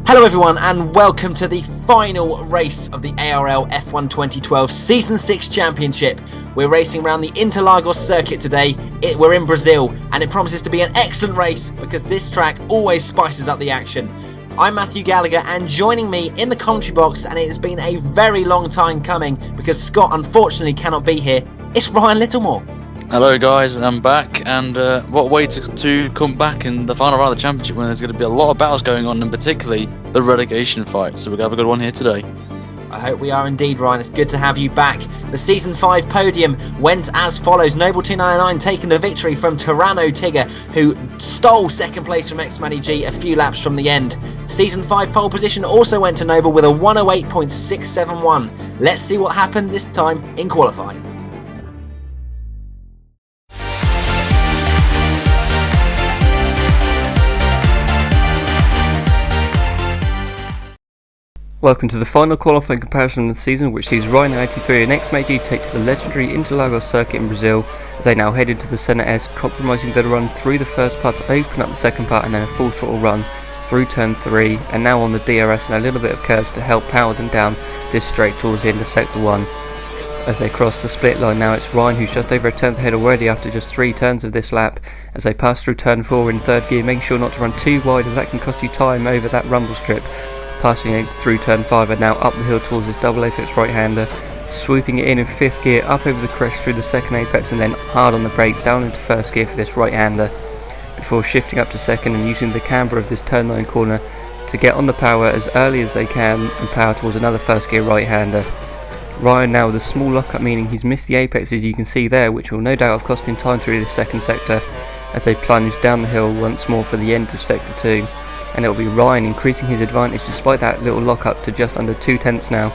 Hello everyone and welcome to the final race of the ARL F1 2012 Season 6 Championship. We're racing around the Interlagos circuit today. We're in Brazil and it promises to be an excellent race because this track always spices up the action. I'm Matthew Gallagher and joining me in the commentary box, and it has been a very long time coming because Scott unfortunately cannot be here, it's Ryan Littlemore. Hello guys, I'm back, and what a way to come back in the final round of the championship when there's going to be a lot of battles going on, and particularly the relegation fight, so we're going to have a good one here today. I hope we are indeed, Ryan. It's good to have you back. The Season 5 podium went as follows. Noble299 taking the victory from Tyranno Tigger, who stole second place from xMattyG a few laps from the end. The Season 5 pole position also went to Noble with a 108.671. Let's see what happened this time in qualifying. Welcome to the final qualifying comparison of the season, which sees Ryan 83 and xMattyG take to the legendary Interlagos circuit in Brazil as they now head into the Senna S, compromising their run through the first part to open up the second part, and then a full throttle run through turn 3, and now on the DRS and a little bit of curves to help power them down this straight towards the end of sector 1. As they cross the split line now, it's Ryan who's just over a tenth ahead already after just 3 turns of this lap as they pass through turn 4 in third gear, making sure not to run too wide as that can cost you time over that rumble strip. Passing through turn 5 and now up the hill towards this double apex right-hander, swooping it in 5th gear, up over the crest through the second apex and then hard on the brakes down into first gear for this right-hander, before shifting up to second and using the camber of this turn 9 corner to get on the power as early as they can and power towards another first gear right-hander. Ryan now with a small lockup, meaning he's missed the apex as you can see there, which will no doubt have cost him time through this second sector as they plunge down the hill once more for the end of sector 2. And it will be Ryan increasing his advantage despite that little lockup to just under 2 tenths now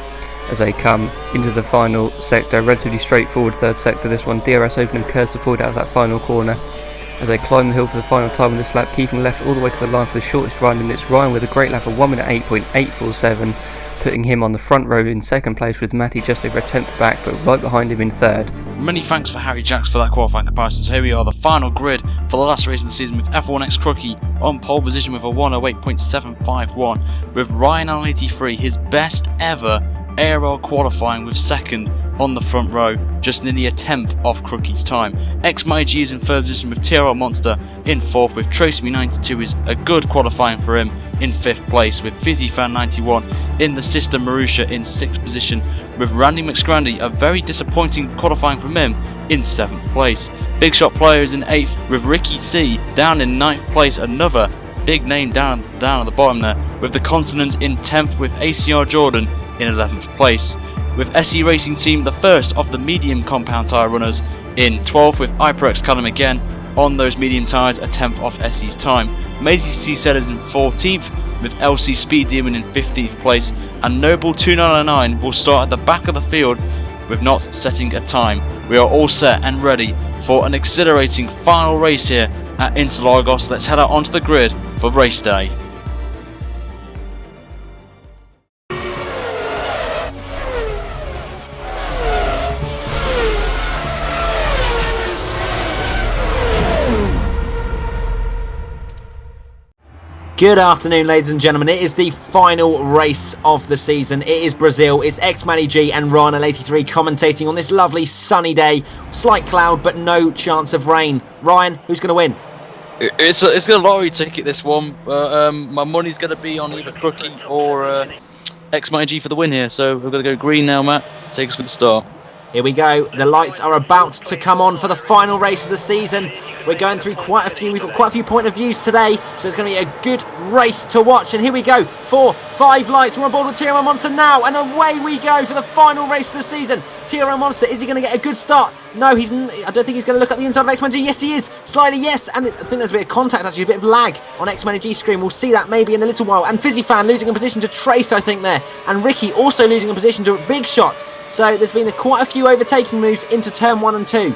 as they come into the final sector. Relatively straightforward third sector this one, DRS opening curves to forward out of that final corner as they climb the hill for the final time on this lap, keeping left all the way to the line for the shortest run, and it's Ryan with a great lap of 1 minute 8.847, putting him on the front row in second place with Matty just over a tenth back but right behind him in third. Many thanks for Harry Jacks for that qualifying comparison. So here we are, the final grid for the last race of the season with F1 xCrocky on pole position with a 108.751, with Ryan L83, his best ever ARL qualifying, with second on the front row, just nearly a tenth off Crookie's time. xMattyG is in third position with TRL MoNsTeR in fourth, with Togomies is a good qualifying for him in fifth place, with Fisi 91 in the sister Marussia in sixth position, with Randy McScrandy, a very disappointing qualifying from him, in seventh place. Big Shot Player is in eighth, with Ricky C down in ninth place, another big name down at the bottom there, with the Continent in 10th, with ACR Jordan in 11th place, with SE Racing Team, the first of the medium compound tyre runners, in 12th, with HyperX Callum again on those medium tyres, a 10th off SE's time. Mazy CZ is in 14th, with LC Speed Demon in 15th place, and Noble299 will start at the back of the field with not setting a time. We are all set and ready for an exhilarating final race here at Interlagos. Let's head out onto the grid for race day. Good afternoon, ladies and gentlemen. It is the final race of the season. It is Brazil. It's xMattyG and Ryan L83 commentating on this lovely sunny day. Slight cloud, but no chance of rain. Ryan, who's going to win? It's a lottery ticket, this one. My money's going to be on either Crookie or xMattyG for the win here. So we're going to go green now, Matt. Take us with the start. Here we go. The lights are about to come on for the final race of the season. We're going through we've got quite a few point of views today, so it's going to be a good race to watch. And here we go, 4, 5 lights. We're on board with TRL MoNsTeR now, and away we go for the final race of the season. TRL MoNsTeR, is he going to get a good start? No, I don't think he's going to look at the inside of xMattyG. Yes, he is. Slightly, yes. And I think there's a bit of contact, actually, a bit of lag on xMattyG's screen. We'll see that maybe in a little while. And Fizzy Fan losing a position to Trace, I think, there. And Ricky also losing a position to Big Shot. So there's been quite a few overtaking moves into turn 1 and 2.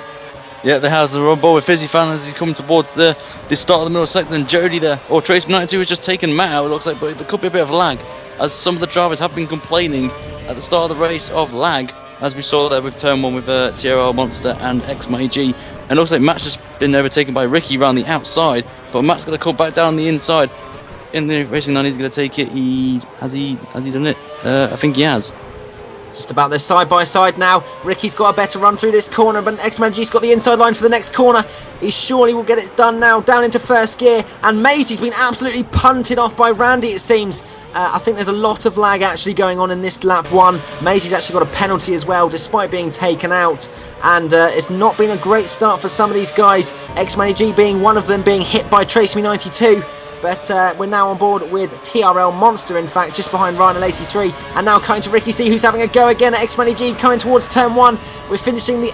Yeah, there has. We're on board with Fizzy Fan as he's coming towards the start of the middle sector, and Jody there, or Trace 92 has just taken Matt out, it looks like, but there could be a bit of lag, as some of the drivers have been complaining at the start of the race of lag, as we saw there with turn 1 with TRL MoNsTeR and xMattyG. And it looks like Matt's just been overtaken by Ricky around the outside, but Matt's going to come back down the inside in the Racing 90 is going to take it. Has he done it? I think he has. Just about their side by side now. Ricky's got a better run through this corner, but xMattyG's got the inside line for the next corner. He surely will get it done now, down into first gear. And Mazy's been absolutely punted off by Randy, it seems. I think there's a lot of lag actually going on in this lap 1. Mazy's actually got a penalty as well, despite being taken out. And it's not been a great start for some of these guys. xMattyG being one of them, being hit by TRL But we're now on board with TRL MoNsTeR, in fact, just behind ARL X360. And now coming to Ricky C, who's having a go again at xMattyG, coming towards turn 1. We're finishing the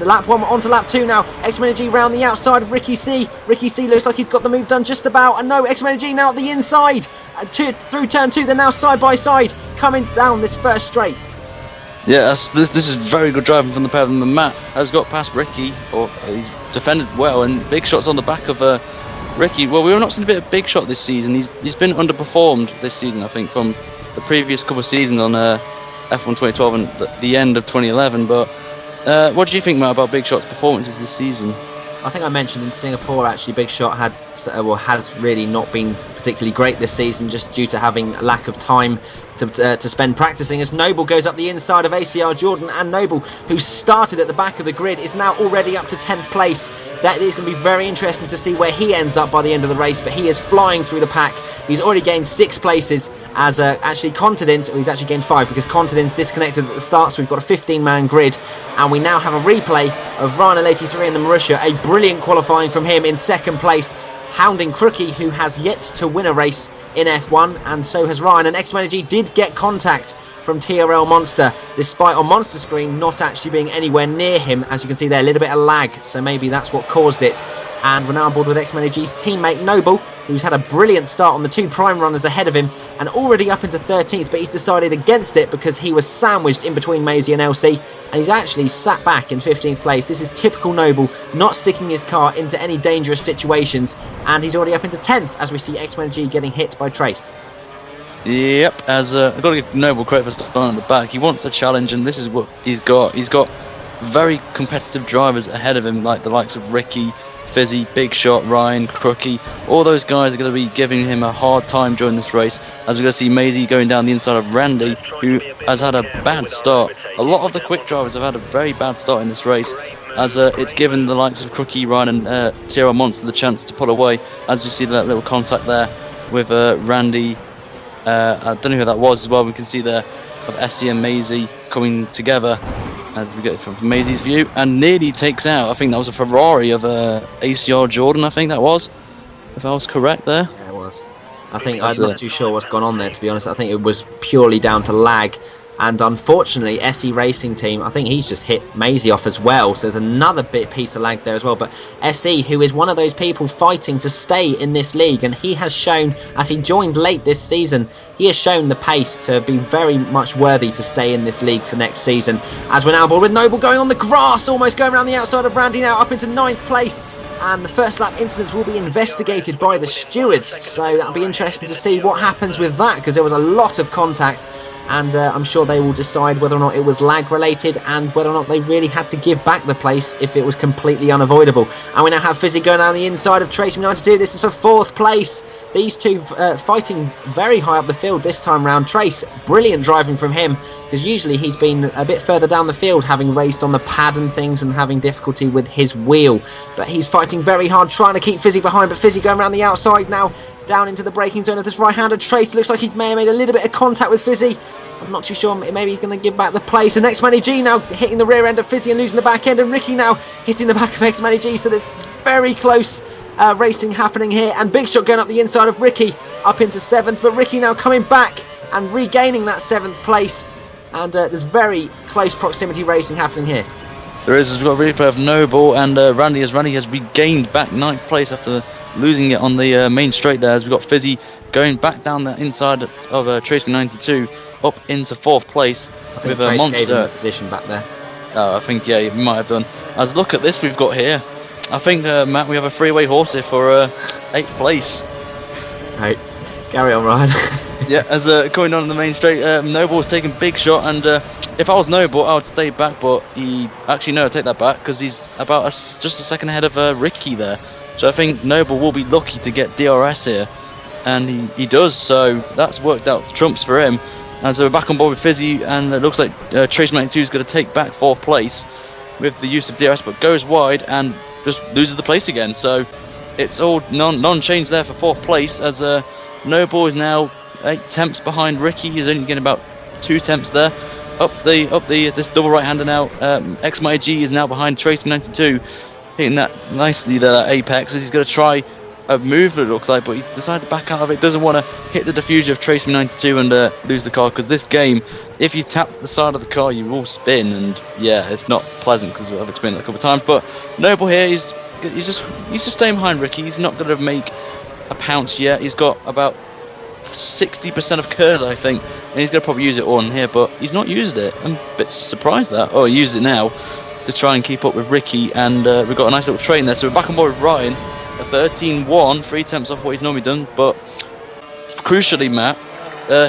lap 1, onto lap 2 now. xMattyG round the outside of Ricky C. Ricky C looks like he's got the move done just about. And no, xMattyG now at the inside. Through turn 2, they're now side by side, coming down this first straight. Yeah, this is very good driving from the pair of them. Matt has got past Ricky, or he's defended well, and big shots on the back of Ricky. Well, we've not seen a bit of big shot this season. He's been underperformed this season, I think, from the previous couple of seasons on F1 2012 and the end of 2011. But what do you think, Matt, about Big Shot's performances this season? I think I mentioned in Singapore, actually, Big Shot has really not been particularly great this season, just due to having a lack of time to spend practicing, as Noble goes up the inside of ACR Jordan. And Noble, who started at the back of the grid, is now already up to 10th place. That is going to be very interesting to see where he ends up by the end of the race, but he is flying through the pack. He's already gained 6 places, as actually Continent, or he's actually gained 5 because Continent's disconnected at the start, so we've got a 15-man grid. And we now have a replay of ARL X360 in the Marussia, a brilliant qualifying from him in 2nd place, hounding Crookie, who has yet to win a race in F1, and so has Ryan. And xMattyG did get contact from TRL MoNsTeR, despite on MoNsTER screen not actually being anywhere near him. As you can see there, a little bit of lag, so maybe that's what caused it. And we're now on board with xMattyG's teammate Noble, who's had a brilliant start on the 2 prime runners ahead of him, and already up into 13th, but he's decided against it because he was sandwiched in between Mazy and LC, and he's actually sat back in 15th place. This is typical Noble, not sticking his car into any dangerous situations, and he's already up into 10th as we see xMattyG getting hit by Trace. Yep, as I've got to give Noble credit for starting at the back. He wants a challenge, and this is what he's got. He's got very competitive drivers ahead of him, like the likes of Ricky, Fisi, Big Shot, Ryan, Crookie. All those guys are going to be giving him a hard time during this race, as we're going to see Mazy going down the inside of Randy, who has had a bad start. A lot of the quick drivers have had a very bad start in this race, as it's given the likes of Crookie, Ryan and TRL MoNsTER the chance to pull away, as we see that little contact there with Randy. I don't know who that was as well. We can see there of SC and Mazy coming together as we get from Mazy's view, and nearly takes out, I think that was a Ferrari of ACR Jordan, I think that was, if I was correct there. Yeah, it was. I'm not too sure what's gone on there, to be honest. I think it was purely down to lag. And unfortunately, SE Racing Team, I think he's just hit Mazy off as well. So there's another piece of lag there as well. But SE, who is one of those people fighting to stay in this league, and he has shown, as he joined late this season, he has shown the pace to be very much worthy to stay in this league for next season. As we're now on board with Noble going on the grass, almost going around the outside of Randy now, up into 9th place. And the first lap incidents will be investigated by the stewards, so that'll be interesting to see what happens with that, because there was a lot of contact, and I'm sure they will decide whether or not it was lag related and whether or not they really had to give back the place if it was completely unavoidable. And we now have Fisi going down the inside of Trace United 2. This is for 4th place. These two fighting very high up the field this time round. Trace, brilliant driving from him, because usually he's been a bit further down the field, having raced on the pad and things and having difficulty with his wheel. But he's fighting very hard, trying to keep Fisi behind, but Fisi going around the outside now, down into the braking zone of this right-hander. Trace looks like he may have made a little bit of contact with Fisi. I'm not too sure, maybe he's going to give back the place. And xMattyG now hitting the rear end of Fisi and losing the back end, and Ricky now hitting the back of xMattyG, so there's very close racing happening here. And Big Shot going up the inside of Ricky, up into 7th, but Ricky now coming back and regaining that 7th place, and there's very close proximity racing happening here. There is, we've got a replay of Noble and Randy, as Randy has regained back 9th place after losing it on the main straight there, as we've got Fisi going back down the inside of Trace 92 up into 4th place. I think with Trace MoNsTER. gave him the position back there. Oh, I think, yeah, he might have done. As look at this we've got here. I think, Matt, we have a three-way horse here for 8th place. Right, carry on, Ryan. Yeah, as going on in the main straight, Noble was taking Big Shot, and if I was Noble, I would stay back, but he actually, no, take that back, because he's about just a second ahead of Ricky there. So I think Noble will be lucky to get DRS here. and he does, so that's worked out trumps for him. And so we're back on board with Fisi, and it looks like xMattyG is going to take back 4th place with the use of DRS, but goes wide and just loses the place again. So it's all non-change there for 4th place, as Noble is now 8 tenths behind Ricky. He's only getting about 2 tenths there. This double right-hander now. xMattyG is now behind xMattyG, hitting that nicely there, that apex, as he's going to try a move, it looks like, but he decides to back out of it. Doesn't want to hit the diffuser of xMattyG and lose the car, because this game, if you tap the side of the car, you will spin, and yeah, it's not pleasant, because I've explained it a couple of times. But Noble here, he's just staying behind Ricky. He's not going to make a pounce yet. He's got about 60% of curves, I think, and he's going to probably use it on here, but he's not used it. I'm a bit surprised that. Oh, he used it now to try and keep up with Ricky, and we've got a nice little train there. So we're back on board with Ryan, a 13-1, 3 tenths off what he's normally done, but crucially, Matt,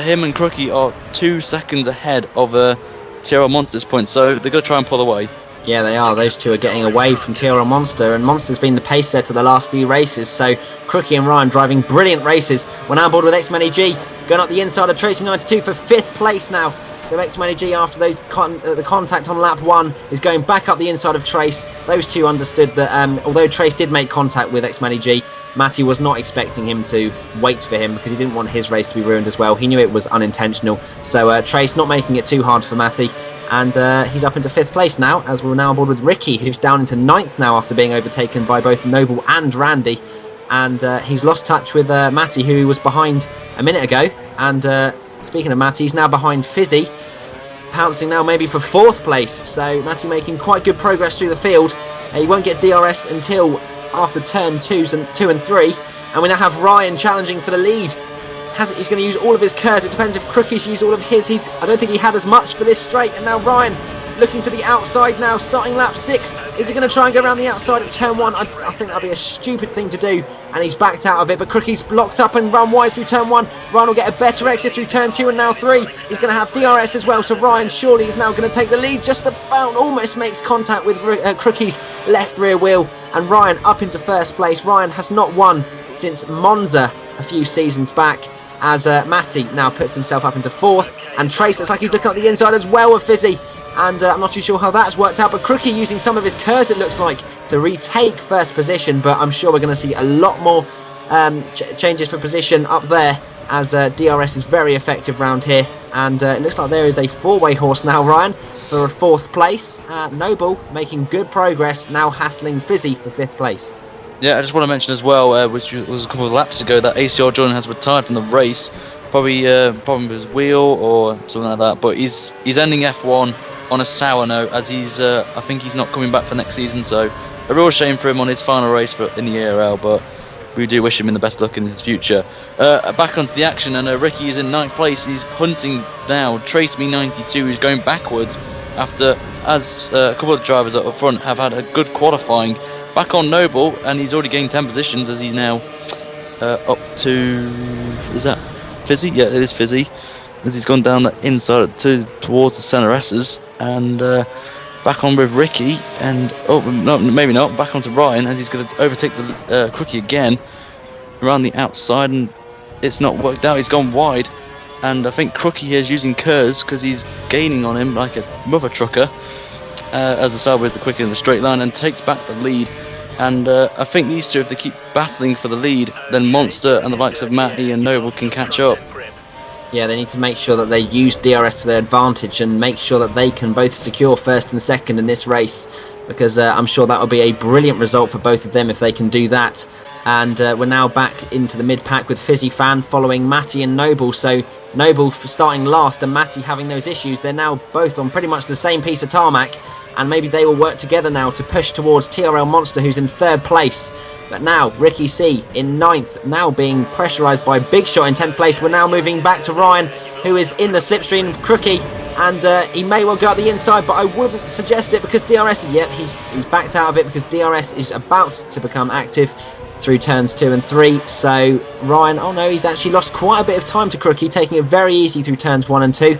him and Crookie are 2 seconds ahead of TRL MoNsTeR at this point, so they're going to try and pull away. Yeah, they are. Those two are getting away from TRL MoNsTeR, and MoNsTER's been the pace setter the last few races, so Crookie and Ryan driving brilliant races. We're now on board with xMattyG, going up the inside of xMattyG for 5th place now. So xMattyG, after those the contact on lap 1, is going back up the inside of Trace. Those two understood that although Trace did make contact with xMattyG, Matty was not expecting him to wait for him, because he didn't want his race to be ruined as well. He knew it was unintentional. So Trace not making it too hard for Matty. And he's up into 5th place now, as we're now on board with Ricky, who's down into 9th now after being overtaken by both Noble and Randy. And he's lost touch with Matty, who was behind a minute ago. And speaking of Matty, he's now behind Fisi, pouncing now maybe for 4th place. So Matty making quite good progress through the field. He won't get DRS until after turn 2 and 3. And we now have Ryan challenging for the lead. He's going to use all of his curves. It depends if Crookie's used all of his. I don't think he had as much for this straight. And now Ryan looking to the outside now, starting lap 6. Is he going to try and go around the outside at turn 1? I think that'd be a stupid thing to do. And he's backed out of it. But Crookie's blocked up and run wide through turn 1. Ryan will get a better exit through turn 2 and now 3. He's going to have DRS as well. So Ryan surely is now going to take the lead. Just about almost makes contact with Crookie's left rear wheel. And Ryan up into 1st place. Ryan has not won since Monza a few seasons back, as Matty now puts himself up into 4th, and Trace looks like he's looking at the inside as well with Fisi, and I'm not too sure how that's worked out, but Crookie using some of his curves, it looks like, to retake 1st position, but I'm sure we're going to see a lot more changes for position up there, as DRS is very effective round here, and it looks like there is a 4-way horse now, Ryan, for 4th place. Noble making good progress, now hassling Fisi for 5th place. Yeah, I just want to mention as well, which was a couple of laps ago, that ACR Jordan has retired from the race. Probably problem with his wheel or something like that. But he's ending F1 on a sour note, as I think he's not coming back for next season. So a real shame for him on his final race in the ARL. But we do wish him in the best luck in his future. Back onto the action, and Ricky is in 9th place. He's hunting now xMattyG, who's going backwards after, as a couple of drivers up front have had a good qualifying. Back on Noble, and he's already gained 10 positions, as he's now up to, is that Fisi? Yeah, it is Fisi, as he's gone down the inside towards the centre S's, and back on with Ricky, and no, maybe not, back onto Ryan, as he's going to overtake the Crookie again around the outside, and it's not worked out. He's gone wide, and I think Crookie here is using curves because he's gaining on him like a mother trucker. As the Sauber is the quicker in the straight line, and takes back the lead. And I think these two, if they keep battling for the lead, then MoNsTER and the likes of Matty and Noble can catch up. Yeah, they need to make sure that they use DRS to their advantage and make sure that they can both secure 1st and 2nd in this race, because I'm sure that will be a brilliant result for both of them if they can do that. And we're now back into the mid-pack with Fisi Fan following Matty and Noble. So Noble starting last and Matty having those issues. They're now both on pretty much the same piece of tarmac, and maybe they will work together now to push towards TRL MoNsTER, who's in 3rd place. But now Ricky C in 9th, now being pressurised by Big Shot in 10th place. We're now moving back to Ryan, who is in the slipstream of Crookie, and he may well go out the inside, but I wouldn't suggest it, because DRS is, yep, he's backed out of it, because DRS is about to become active through turns 2 and 3. So Ryan, oh no, he's actually lost quite a bit of time to Crookie, taking it very easy through turns 1 and 2.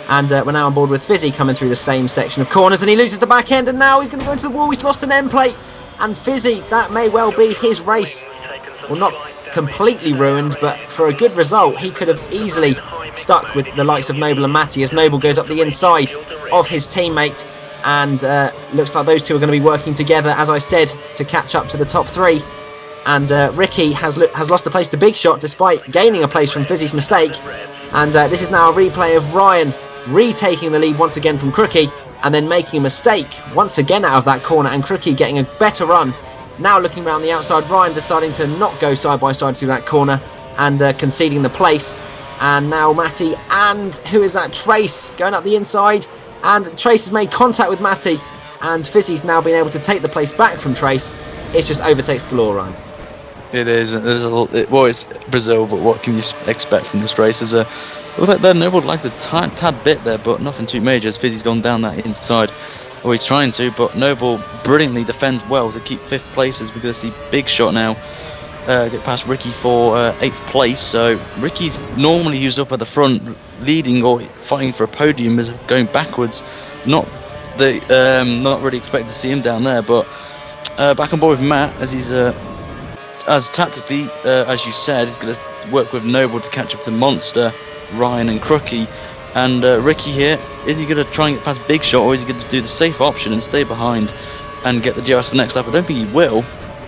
And we're now on board with Fisi coming through the same section of corners, and he loses the back end, and now he's going to go into the wall. He's lost an end plate, and Fisi, that may well be his race. Well, not completely ruined, but for a good result, he could have easily stuck with the likes of Noble and Matty as Noble goes up the inside of his teammate, and looks like those two are going to be working together, as I said, to catch up to the top 3. And Ricky has lost a place to Big Shot despite gaining a place from Fisi's mistake. And this is now a replay of Ryan retaking the lead once again from Crookie, and then making a mistake once again out of that corner, and Crookie getting a better run. Now looking around the outside, Ryan deciding to not go side by side through that corner and conceding the place. And now Matty, and who is that? Trace going up the inside, and Trace has made contact with Matty, and Fisi's now been able to take the place back from Trace. It's just overtakes galore, Ryan. It is. There's a little. Well, it's Brazil, but what can you expect from this race? It looks like they're Noble like the tad bit there, but nothing too major. As Fisi's gone down that inside, or he's trying to, but Noble brilliantly defends well to keep 5th place, as we're going to see Big Shot now get past Ricky for 8th place. So Ricky's normally used up at the front, leading or fighting for a podium, is going backwards. Not really expect to see him down there, but back on board with Matt, as he's as tactically, as you said, he's going to work with Noble to catch up to MoNsTeR, Ryan and Crookie. And Ricky here, is he going to try and get past Big Shot, or is he going to do the safe option and stay behind and get the DRS for next lap? I don't think he will.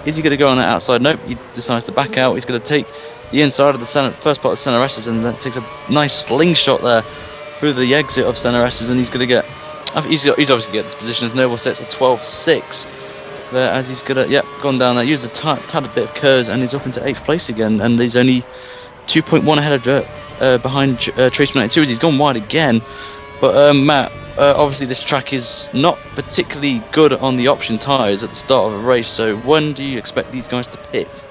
Is he going to go on that outside? Nope, he decides to back out. He's going to take the inside of the first part of center S's, and then takes a nice slingshot there through the exit of center S's, and he's going to get... He's obviously going to get this position as Noble sets a 12.6 there, as he's going to... gone down there, used a tad bit of curves, and he's up into 8th place again, and he's only 2.1 ahead of behind Trace 92 as he's gone wide again. But Matt, obviously this track is not particularly good on the option tyres at the start of a race, so when do you expect these guys to pit?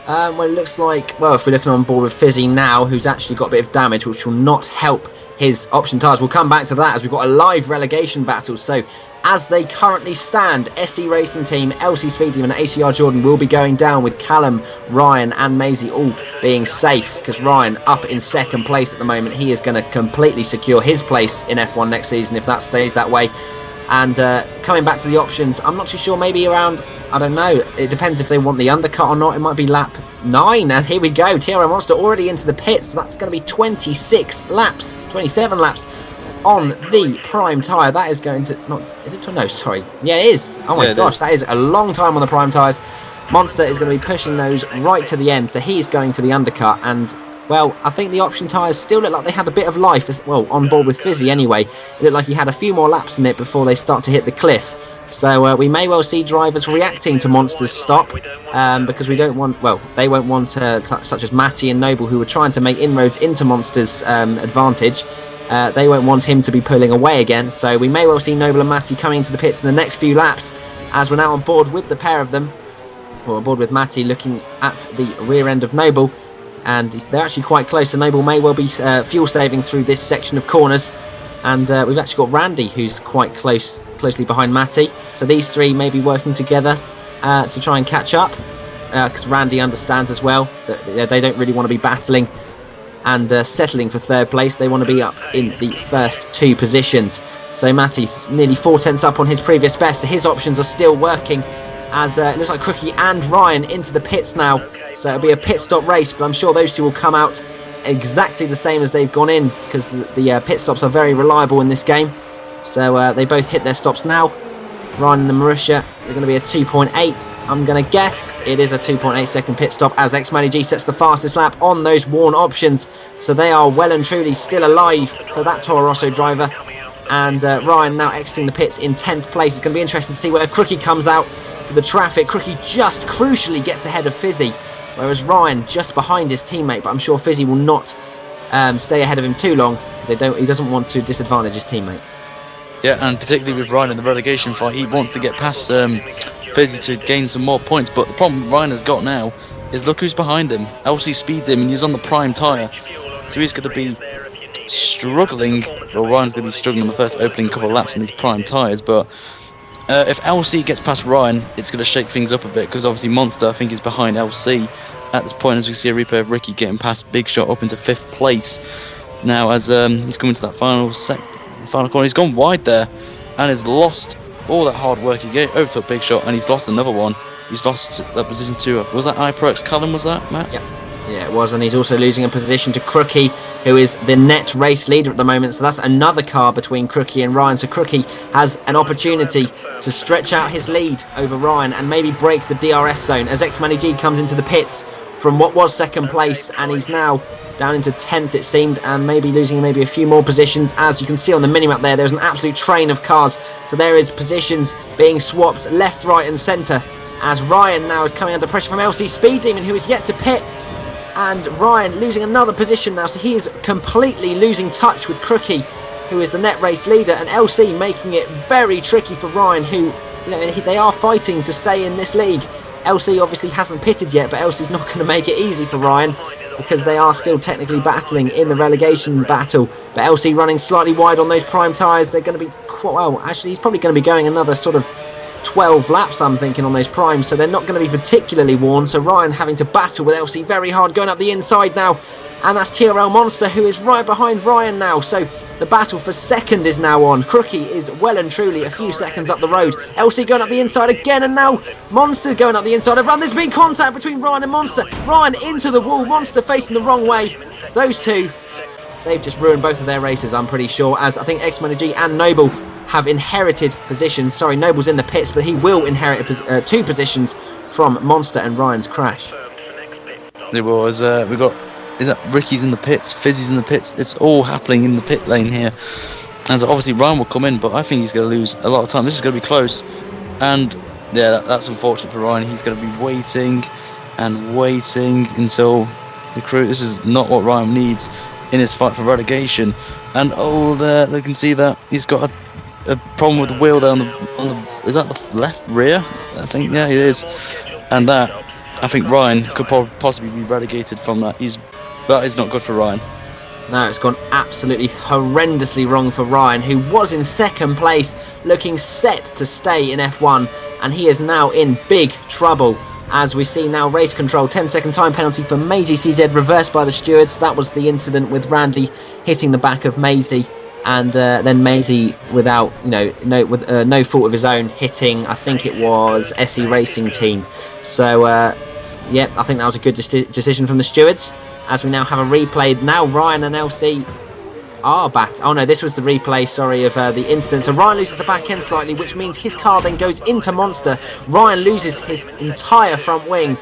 Well, it looks like, well, if we're looking on board with Fisi now, who's actually got a bit of damage, which will not help his option tyres. We'll come back to that as we've got a live relegation battle. So, as they currently stand, SE Racing Team, LC Speed Team and ACR Jordan will be going down, with Callum, Ryan and Mazy all being safe, because Ryan up in 2nd place at the moment. He is going to completely secure his place in F1 next season if that stays that way. And coming back to the options, I'm not too sure, maybe around, I don't know, it depends if they want the undercut or not. It might be lap 9, and here we go, TRL MoNsTeR already into the pits. So that's going to be 27 laps on the prime tyre. That is going to, not, is it to, no, sorry, yeah it is, oh my gosh, that is a long time on the prime tyres. MoNsTeR is going to be pushing those right to the end, so he's going for the undercut. And well, I think the option tyres still look like they had a bit of life, well, on board with Fisi anyway. It looked like he had a few more laps in it before they start to hit the cliff. So we may well see drivers reacting to MoNsTER's stop, because we don't want, well, they won't want such as Matty and Noble, who were trying to make inroads into MoNsTER's advantage. They won't want him to be pulling away again. So we may well see Noble and Matty coming into the pits in the next few laps, as we're now on board with the pair of them. We're on board with Matty looking at the rear end of Noble, and they're actually quite close. So Noble may well be fuel saving through this section of corners. And we've actually got Randy, who's quite closely behind Matty. So these three may be working together to try and catch up, because Randy understands as well that they don't really want to be battling and settling for 3rd place. They want to be up in the first 2 positions. So Matty nearly 4 tenths up on his previous best. His options are still working, as it looks like Crookie and Ryan into the pits now. So it'll be a pit stop race, but I'm sure those two will come out exactly the same as they've gone in, because the pit stops are very reliable in this game. So they both hit their stops now. Ryan and the Marussia is going to be a 2.8. I'm going to guess it is a 2.8 second pit stop, as xMattyG sets the fastest lap on those worn options. So they are well and truly still alive for that Toro Rosso driver. And Ryan now exiting the pits in 10th place. It's going to be interesting to see where Crookie comes out for the traffic. Crookie just crucially gets ahead of Fisi, whereas Ryan just behind his teammate. But I'm sure Fisi will not stay ahead of him too long, because he doesn't want to disadvantage his teammate. Yeah, and particularly with Ryan in the relegation fight, he wants to get past Fisi to gain some more points. But the problem Ryan has got now is, look who's behind him. LC Speed him, and he's on the prime tyre. So he's going to be struggling. Well, Ryan's going to be struggling on the first opening couple of laps on these prime tyres. But if LC gets past Ryan, it's going to shake things up a bit, because obviously MoNsTER, I think, is behind LC at this point, as we see a replay of Ricky getting past Big Shot up into 5th place. Now, as he's coming to that final corner, he's gone wide there and has lost all that hard work he gave, overtook Big Shot, and he's lost another one. He's lost that position to, was that iProX Callum, was that, Matt? Yeah. Yeah, it was, and he's also losing a position to Crookie, who is the net race leader at the moment. So that's another car between Crookie and Ryan. So Crookie has an opportunity to stretch out his lead over Ryan and maybe break the DRS zone as xMattyG comes into the pits from what was second place, and he's now down into 10th, it seemed, and maybe losing maybe a few more positions. As you can see on the minimap there's an absolute train of cars. So there is positions being swapped left, right and centre, as Ryan now is coming under pressure from LC Speed Demon, who is yet to pit. And Ryan losing another position now, so he is completely losing touch with Crookie, who is the net race leader, and LC making it very tricky for Ryan, who, they are fighting to stay in this league. LC obviously hasn't pitted yet, but LC's not going to make it easy for Ryan, because they are still technically battling in the relegation battle. But LC running slightly wide on those prime tyres. They're going to be quite, well, actually he's probably going to be going another sort of 12 laps, I'm thinking, on those primes, so they're not going to be particularly worn. So Ryan having to battle with LC very hard, going up the inside now, and that's TRL MoNsTeR, who is right behind Ryan now. So the battle for second is now on. Crookie is well and truly a few seconds up the road. LC going up the inside again, and now MoNsTeR going up the inside. There's been contact between Ryan and MoNsTeR. Ryan into the wall, MoNsTeR facing the wrong way. Those two, they've just ruined both of their races, I'm pretty sure, as I think xMattyG and Noble have inherited positions. Sorry, Noble's in the pits, but he will inherit two positions from MoNsTeR and Ryan's crash. It was, we got, is that Ricky's in the pits, Fizzie's in the pits, it's all happening in the pit lane here. And so obviously Ryan will come in, but I think he's going to lose a lot of time. This is going to be close, and yeah, that's unfortunate for Ryan. He's going to be waiting and waiting until the crew. This is not what Ryan needs in his fight for relegation. And oh, there, they can see that he's got a problem with the wheel there on the is that the left rear? I think, yeah, it is. And that, I think Ryan could possibly be relegated from that. That is not good for Ryan. No, it's gone absolutely horrendously wrong for Ryan, who was in second place, looking set to stay in F1, and he is now in big trouble. As we see now, race control, 10-second time penalty for Mazy CZ, reversed by the stewards. That was the incident with Randy hitting the back of Mazy, and then Mazy, without no fault of his own, hitting, I think it was SE Racing Team. So yeah, I think that was a good decision from the stewards. As we now have a replay, now Ryan and LC are back. Oh no, this was the replay, sorry, of the incident. So Ryan loses the back end slightly, which means his car then goes into MoNsTeR. Ryan loses his entire front wing.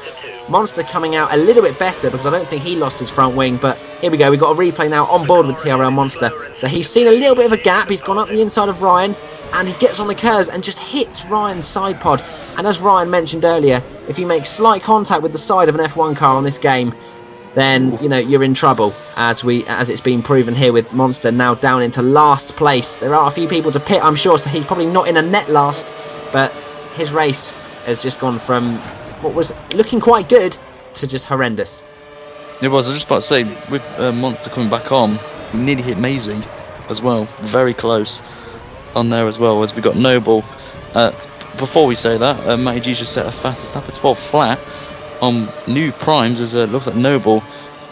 MoNsTeR coming out a little bit better, because I don't think he lost his front wing. But here we go, we've got a replay now on board with TRL MoNsTeR. So he's seen a little bit of a gap, he's gone up the inside of Ryan, and he gets on the curves and just hits Ryan's side pod. And as Ryan mentioned earlier, if you make slight contact with the side of an F1 car on this game, then you're in trouble, as it's been proven here with MoNsTeR now down into last place. There are a few people to pit, I'm sure, so he's probably not in a net last, but his race has just gone from what was looking quite good to just horrendous. It was, I was just about to say, with MoNsTeR coming back on, he nearly hit Mazy as well, very close on there as well, as we got Noble. Before we say that, MattyG just set a fastest lap at 12 flat on new primes, as it looks like Noble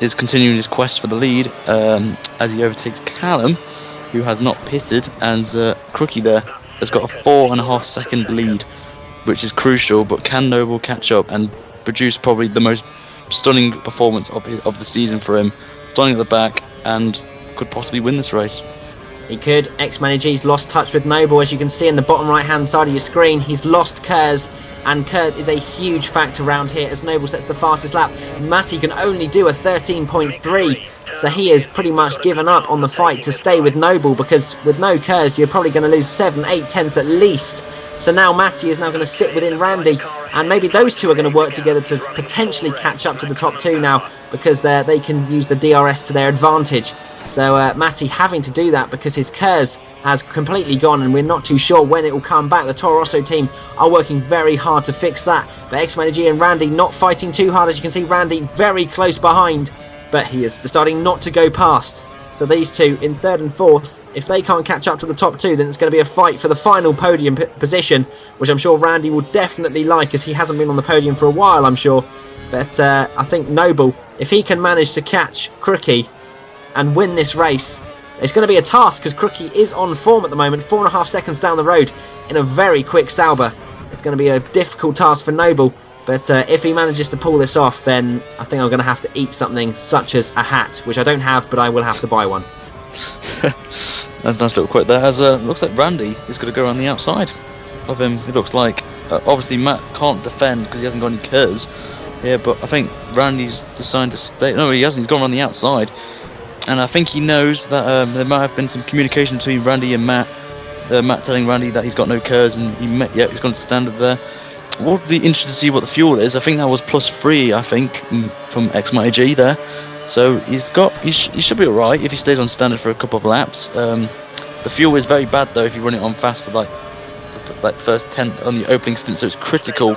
is continuing his quest for the lead, as he overtakes Callum, who has not pitted, and Crookie there has got a 4.5 second lead, which is crucial. But can Noble catch up and produce probably the most stunning performance of the season for him, starting at the back, and could possibly win this race? He could. xMattyG's lost touch with Noble, as you can see in the bottom right hand side of your screen. He's lost Kurz, and Kurz is a huge factor around here as Noble sets the fastest lap. Matty can only do a 13.3, so he has pretty much given up on the fight to stay with Noble, because with no Kurz you're probably going to lose 7-8 tenths at least. So now Matty is now going to sit within Randy, and maybe those two are going to work together to potentially catch up to the top two now, because they can use the DRS to their advantage. So Matty having to do that because his Kurz has completely gone, and we're not too sure when it will come back. The Toro Rosso team are working very hard to fix that, but xMattyG and Randy not fighting too hard. As you can see, Randy very close behind, but he is deciding not to go past. So these two in third and fourth, if they can't catch up to the top two, then it's going to be a fight for the final podium position, which I'm sure Randy will definitely like, as he hasn't been on the podium for a while, I'm sure. But I think Noble, if he can manage to catch Crookie and win this race, it's going to be a task, because Crookie is on form at the moment, 4.5 seconds down the road in a very quick Sauber. It's going to be a difficult task for Noble, But if he manages to pull this off, then I think I'm going to have to eat something such as a hat, which I don't have, but I will have to buy one. That's a nice little quote there. As looks like Randy is going to go around the outside of him. It looks like obviously Matt can't defend because he hasn't got any KERS. Yeah, but I think Randy's decided to stay. No, he hasn't. He's gone around the outside, and I think he knows that there might have been some communication between Randy and Matt. Matt telling Randy that he's got no KERS, and he's gone to standard there. We'll be interested to see what the fuel is. I think that was +3, I think, from xMattyG there. So he should be alright if he stays on standard for a couple of laps. The fuel is very bad though if you run it on fast for like first 10 on the opening stint, so it's critical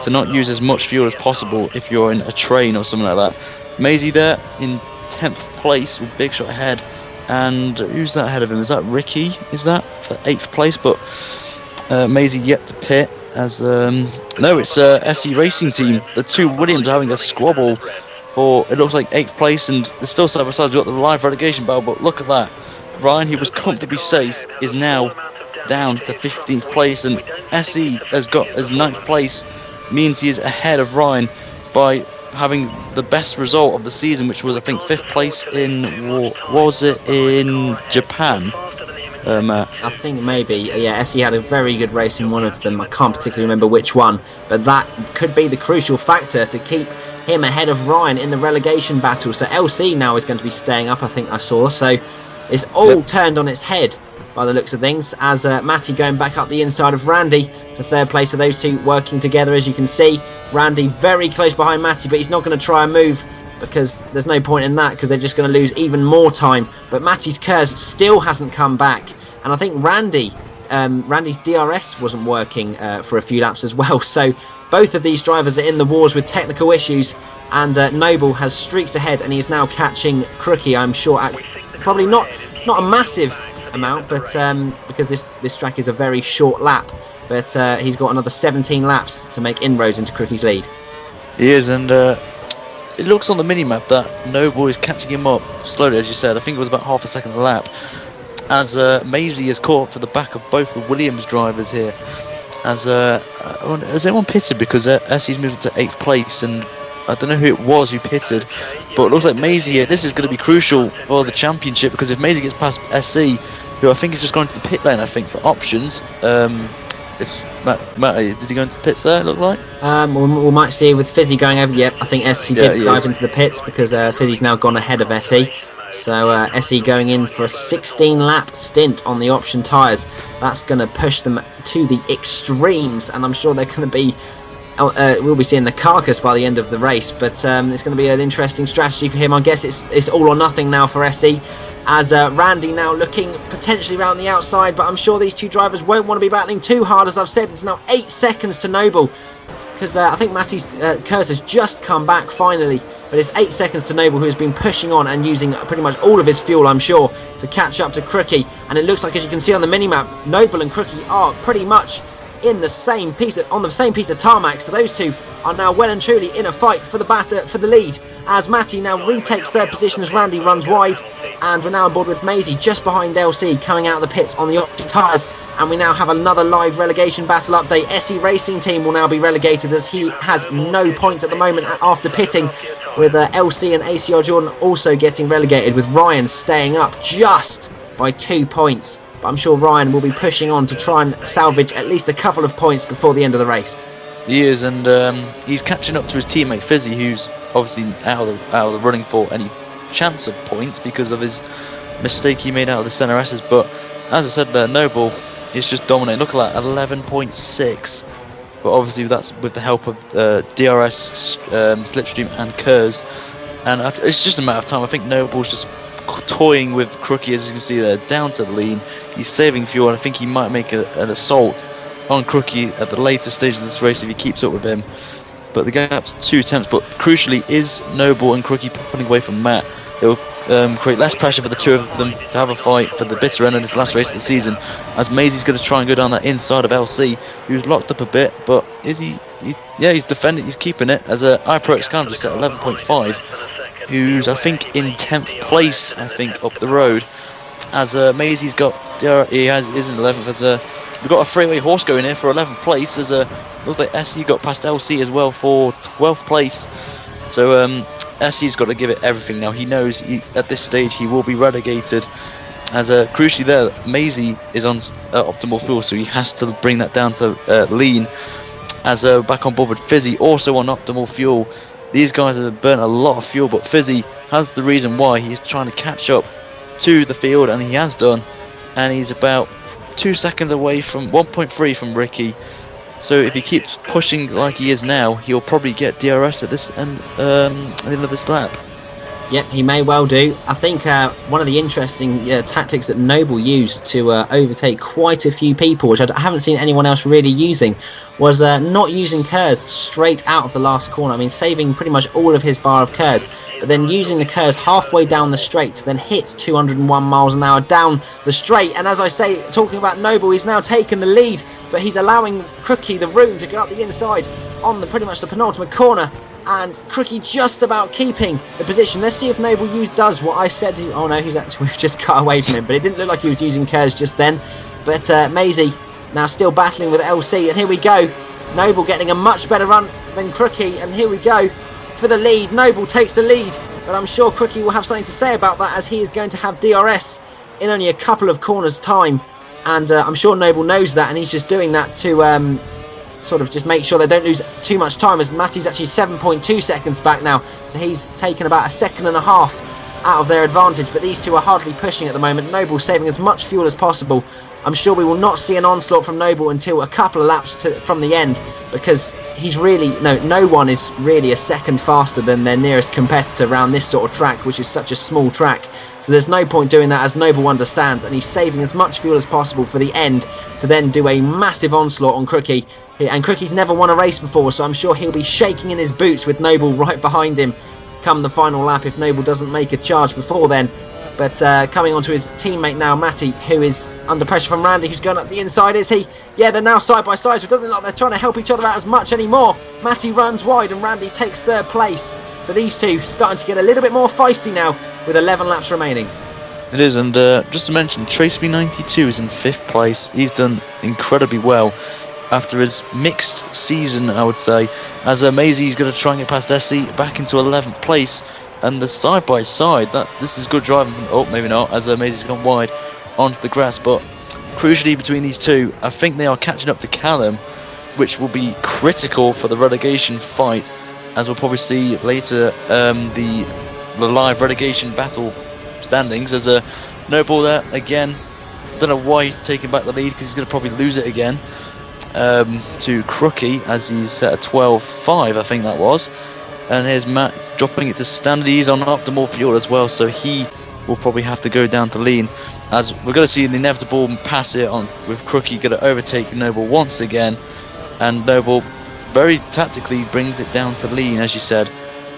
to not use as much fuel as possible if you're in a train or something like that. Mazy there in 10th place with Big Shot ahead, and who's that ahead of him? Is that Ricky? Is that for 8th place? But Mazy yet to pit. As no, it's SE Racing Team. The two Williams are having a squabble for, it looks like 8th place, and they're still side by side. We've got the live relegation battle, but look at that. Ryan, who was comfortably safe, is now down to 15th place, and SE has got as 9th place, means he is ahead of Ryan by having the best result of the season, which was I think 5th place in, was it in Japan? I think maybe, yeah, SE had a very good race in one of them. I can't particularly remember which one, but that could be the crucial factor to keep him ahead of Ryan in the relegation battle. So LC now is going to be staying up, I think I saw. So it's all turned on its head by the looks of things, as Matty going back up the inside of Randy for 3rd place. So those two working together, as you can see. Randy very close behind Matty, but he's not going to try and move, because there's no point in that, because they're just going to lose even more time. But Matty's KERS still hasn't come back, and I think Randy's DRS wasn't working for a few laps as well. So both of these drivers are in the wars with technical issues, and Noble has streaked ahead, and he is now catching Crookie, I'm sure, at probably not a massive amount, but because this track is a very short lap, but he's got another 17 laps to make inroads into Crookie's lead. He is, and it looks on the mini-map that Noble is catching him up slowly, as you said. I think it was about half a second a lap, as Mazy is caught to the back of both the Williams drivers here. As has anyone pitted, because SE's moved to 8th place, and I don't know who it was who pitted, but it looks like Mazy here. This is going to be crucial for the championship, because if Mazy gets past SE, who I think is just going to the pit lane, I think, for options. If Matt, did he go into the pits there, it looked like? We might see with Fisi going over. Yep, I think SE did dive into the pits, because Fisi's now gone ahead of SE. So SE going in for a 16-lap stint on the option tyres. That's going to push them to the extremes, and I'm sure they're going to be... we'll be seeing the carcass by the end of the race, but it's going to be an interesting strategy for him. I guess it's all or nothing now for SE, as Randy now looking potentially around the outside, but I'm sure these two drivers won't want to be battling too hard. As I've said, it's now 8 seconds to Noble, because I think Matty's KERS has just come back finally, but it's 8 seconds to Noble, who has been pushing on and using pretty much all of his fuel, I'm sure, to catch up to Crookie. And it looks like, as you can see on the minimap, Noble and Crookie are pretty much on the same piece of tarmac, so those two are now well and truly in a fight for the lead, as Matty now retakes 3rd position as Randy runs wide, and we're now on board with Mazy just behind LC coming out of the pits on the option tyres. And we now have another live relegation battle update. SE Racing Team will now be relegated, as he has no points at the moment after pitting, with LC and ACR Jordan also getting relegated, with Ryan staying up just by 2 points. But I'm sure Ryan will be pushing on to try and salvage at least a couple of points before the end of the race. He is, and he's catching up to his teammate Fisi, who's obviously out of the running for any chance of points because of his mistake he made out of the centre S's. But as I said there, Noble is just dominating. Look at that, 11.6. But obviously that's with the help of DRS, Slipstream and KERS. And it's just a matter of time. I think Noble's just toying with Crookie, as you can see there, down to the lean. He's saving fuel, and I think he might make an assault on Crookie at the later stage of this race if he keeps up with him. But the gap's 2 attempts, but crucially is Noble and Crookie pulling away from Matt. It will create less pressure for the two of them to have a fight for the bitter end of this last race of the season, as Mazy's going to try and go down that inside of LC, who's locked up a bit, but is he yeah, he's defending, he's keeping it, as iProX kind of just at 11.5, who's I think in 10th place, I think, up the road, as Mazy's got, he is in 11th, as we've got a three-way horse going here for 11th place. As looks like SE got past LC as well for 12th place. So SE's got to give it everything now. He knows at this stage he will be relegated. As crucially there, Mazy is on optimal fuel, so he has to bring that down to lean. As back on board with Fisi, also on optimal fuel. These guys have burnt a lot of fuel, but Fisi has the reason why. He's trying to catch up to the field, and he has done. And he's about 2 seconds away from 1.3 from Ricky. So if he keeps pushing like he is now, he'll probably get DRS at this end, at the end of this lap. Yep, he may well do. I think one of the interesting tactics that Noble used to overtake quite a few people, which I haven't seen anyone else really using, was not using KERS straight out of the last corner. I mean, saving pretty much all of his bar of KERS, but then using the KERS halfway down the straight to then hit 201 miles an hour down the straight. And as I say, talking about Noble, he's now taken the lead, but he's allowing Crookie the room to go up the inside on pretty much the penultimate corner. And Crookie just about keeping the position. Let's see if Noble does what I said. Oh no, he's actually just cut away from him, but it didn't look like he was using KERS just then. But Mazy now still battling with LC, and here we go. Noble getting a much better run than Crookie, and here we go for the lead. Noble takes the lead, but I'm sure Crookie will have something to say about that, as he is going to have DRS in only a couple of corners time, and I'm sure Noble knows that, and he's just doing that to sort of just make sure they don't lose too much time, as Matty's actually 7.2 seconds back now, so he's taken about 1.5 seconds out of their advantage, but these two are hardly pushing at the moment. Noble saving as much fuel as possible. I'm sure we will not see an onslaught from Noble until a couple of laps from the end, because he's really, no one is really a second faster than their nearest competitor around this sort of track, which is such a small track. So there's no point doing that, as Noble understands, and he's saving as much fuel as possible for the end to then do a massive onslaught on Crookie. And Crookie's never won a race before, so I'm sure he'll be shaking in his boots with Noble right behind him come the final lap if Noble doesn't make a charge before then. But coming on to his teammate now, Matty, who is under pressure from Randy, who's going up the inside, is he? Yeah, they're now side by side, so it doesn't look like they're trying to help each other out as much anymore. Matty runs wide and Randy takes third place. So these two starting to get a little bit more feisty now with 11 laps remaining. It is, and just to mention, TraceB92 is in 5th place. He's done incredibly well after his mixed season, I would say, as Mazy's going to try and get past SE back into 11th place. And the side by side, this is good driving. Oh, maybe not, as Mazy's gone wide onto the grass. But crucially between these two, I think they are catching up to Callum, which will be critical for the relegation fight, as we'll probably see later the live relegation battle standings. As a Noble there again. Don't know why he's taking back the lead, because he's going to probably lose it again to Crookie, as he's set a 12.5, I think that was. And here's Matt dropping it to standard. He's on optimal fuel as well, so he will probably have to go down to lean, as we're going to see the inevitable pass it on with Crookie going to overtake Noble once again, and Noble very tactically brings it down to lean, as you said,